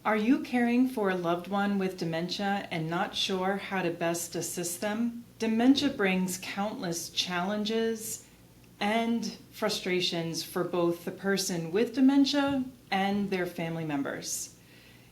Are you caring for a loved one with dementia and not sure how to best assist them? Dementia brings countless challenges and frustrations for both the person with dementia and their family members.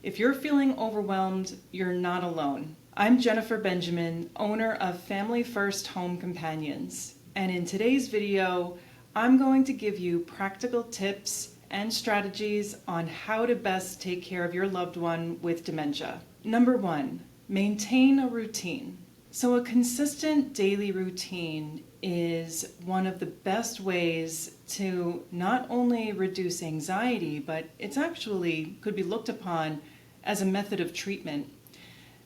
If you're feeling overwhelmed, you're not alone. I'm Jennifer Benjamin, owner of Family First Home Companions, and in today's video, I'm going to give you practical tips and strategies on how to best take care of your loved one with dementia. Number 1, maintain a routine. So a consistent daily routine is one of the best ways to not only reduce anxiety, but it's actually could be looked upon as a method of treatment.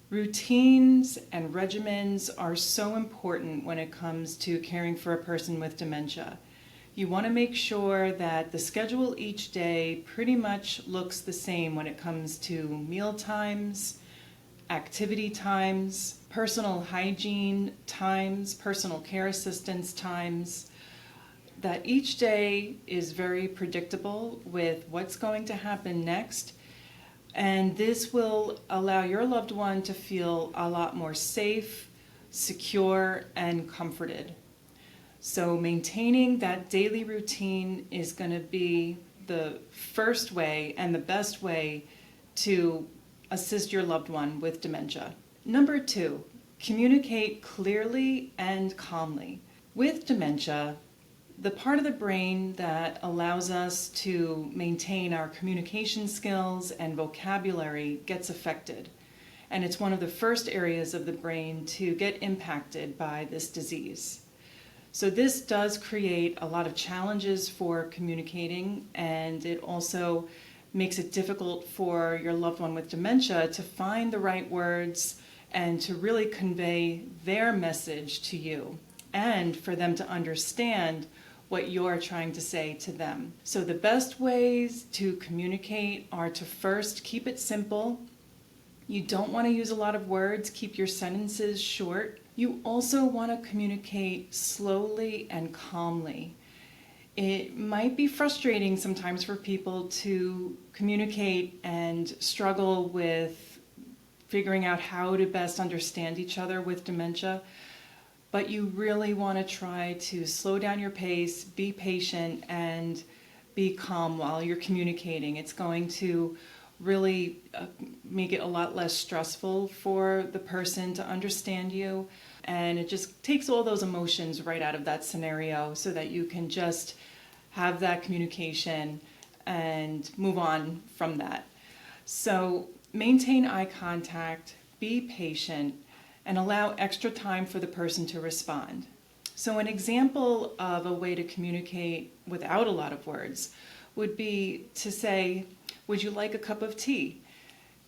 Routines and regimens are so important when it comes to caring for a person with dementia. You want to make sure that the schedule each day pretty much looks the same when it comes to meal times, activity times, personal hygiene times, personal care assistance times, that each day is very predictable with what's going to happen next. And this will allow your loved one to feel a lot more safe, secure, and comforted. So maintaining that daily routine is going to be the first way and the best way to assist your loved one with dementia. Number 2, communicate clearly and calmly. With dementia, the part of the brain that allows us to maintain our communication skills and vocabulary gets affected. And it's one of the first areas of the brain to get impacted by this disease. So this does create a lot of challenges for communicating, and it also makes it difficult for your loved one with dementia to find the right words and to really convey their message to you, and for them to understand what you're trying to say to them. So the best ways to communicate are to first keep it simple. You don't want to use a lot of words, keep your sentences short. You also want to communicate slowly and calmly. It might be frustrating sometimes for people to communicate and struggle with figuring out how to best understand each other with dementia, but you really want to try to slow down your pace, be patient, and be calm while you're communicating. It's going to really make it a lot less stressful for the person to understand you, and it just takes all those emotions right out of that scenario so that you can just have that communication and move on from that. So maintain eye contact, be patient, and allow extra time for the person to respond. So an example of a way to communicate without a lot of words would be to say, "Would you like a cup of tea?"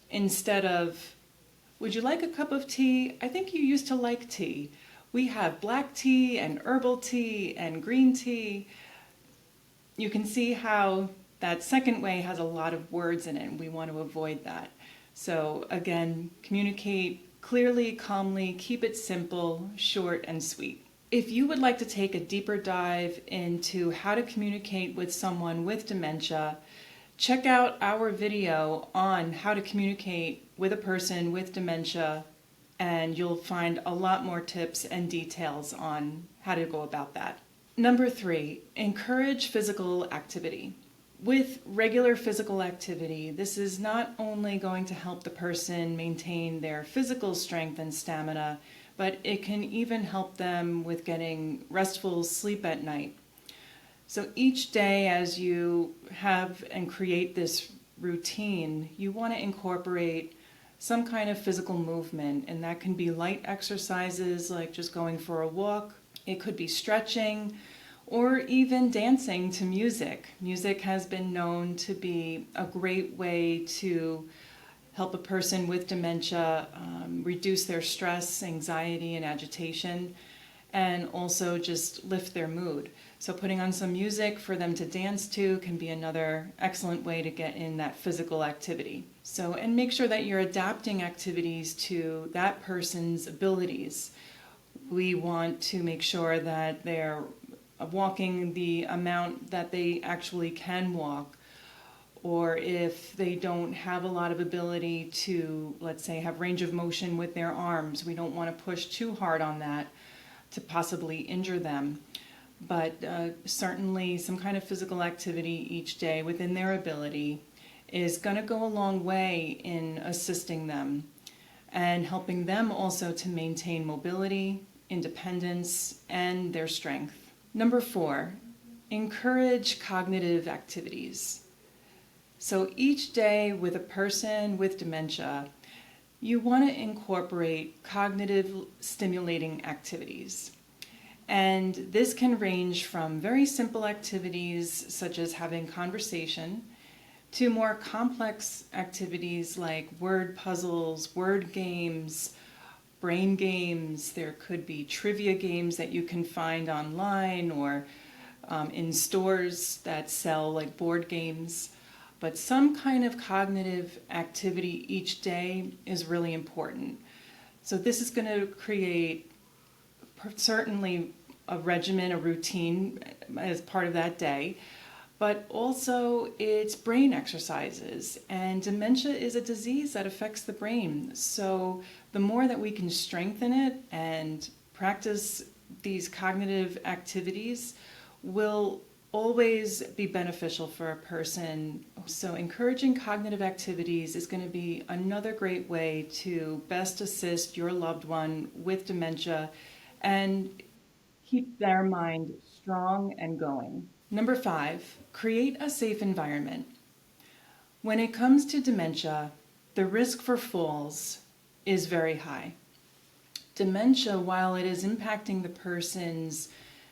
Instead of, "Would you like a cup of tea? I think you used to like tea. We have black tea and herbal tea and green tea." You can see how that second way has a lot of words in it, and we want to avoid that. So again, communicate clearly, calmly, keep it simple, short, and sweet. If you would like to take a deeper dive into how to communicate with someone with dementia, check out our video on how to communicate with a person with dementia, and you'll find a lot more tips and details on how to go about that. Number 3, encourage physical activity. With regular physical activity, this is not only going to help the person maintain their physical strength and stamina, but it can even help them with getting restful sleep at night. So each day as you have and create this routine, you want to incorporate some kind of physical movement, and that can be light exercises like just going for a walk. It could be stretching, or even dancing to music. Music has been known to be a great way to help a person with dementia reduce their stress, anxiety, and agitation, and also just lift their mood. So putting on some music for them to dance to can be another excellent way to get in that physical activity. So, and make sure that you're adapting activities to that person's abilities. We want to make sure that they're walking the amount that they actually can walk, or if they don't have a lot of ability to, let's say, have range of motion with their arms. We don't want to push too hard on that to possibly injure them. But certainly some kind of physical activity each day within their ability is going to go a long way in assisting them and helping them also to maintain mobility, independence, and their strength. Number 4, encourage cognitive activities. So each day with a person with dementia, you want to incorporate cognitive stimulating activities. And this can range from very simple activities such as having conversation to more complex activities like word puzzles, word games, brain games. There could be trivia games that you can find online or in stores that sell like board games. But some kind of cognitive activity each day is really important. So this is going to create certainly a regimen, a routine as part of that day, but also it's brain exercises. And dementia is a disease that affects the brain. So the more that we can strengthen it and practice these cognitive activities will always be beneficial for a person. So encouraging cognitive activities is going to be another great way to best assist your loved one with dementia and keep their mind strong and going. Number 5, create a safe environment. When it comes to dementia, the risk for falls is very high. Dementia, while it is impacting the person's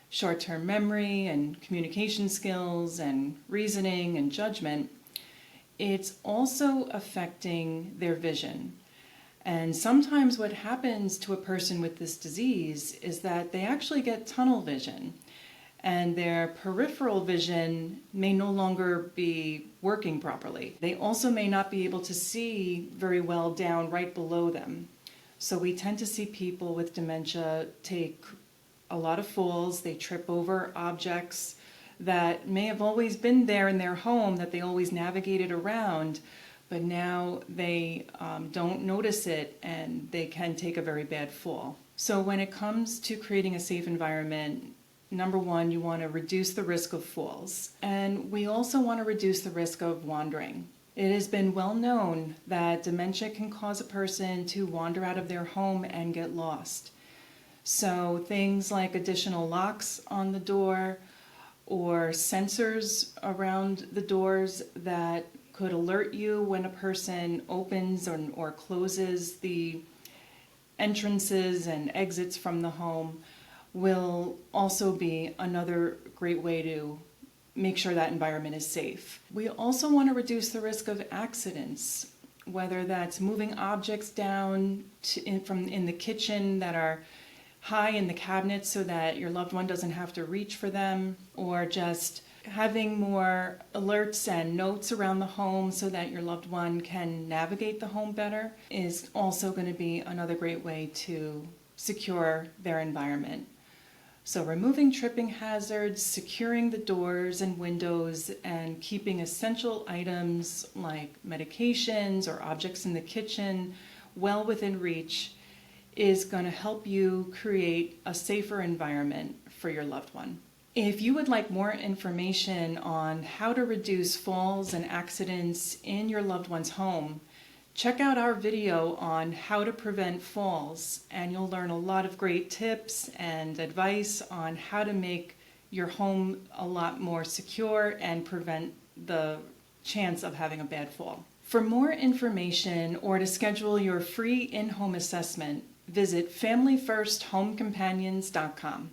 short-term memory and communication skills and reasoning and judgment, it's also affecting their vision. And sometimes what happens to a person with this disease is that they actually get tunnel vision, and their peripheral vision may no longer be working properly. They also may not be able to see very well down right below them. So we tend to see people with dementia take a lot of falls. They trip over objects that may have always been there in their home, that they always navigated around, but now they don't notice it and they can take a very bad fall. So when it comes to creating a safe environment, number 1, you want to reduce the risk of falls. And we also want to reduce the risk of wandering. It has been well known that dementia can cause a person to wander out of their home and get lost. So things like additional locks on the door or sensors around the doors that could alert you when a person opens or closes the entrances and exits from the home will also be another great way to make sure that environment is safe. We also want to reduce the risk of accidents, whether that's moving objects down from in the kitchen that are high in the cabinets so that your loved one doesn't have to reach for them, or just having more alerts and notes around the home so that your loved one can navigate the home better is also going to be another great way to secure their environment. So removing tripping hazards, securing the doors and windows, and keeping essential items like medications or objects in the kitchen well within reach is going to help you create a safer environment for your loved one. If you would like more information on how to reduce falls and accidents in your loved one's home, check out our video on how to prevent falls, and you'll learn a lot of great tips and advice on how to make your home a lot more secure and prevent the chance of having a bad fall. For more information or to schedule your free in-home assessment, visit FamilyFirstHomeCompanions.com.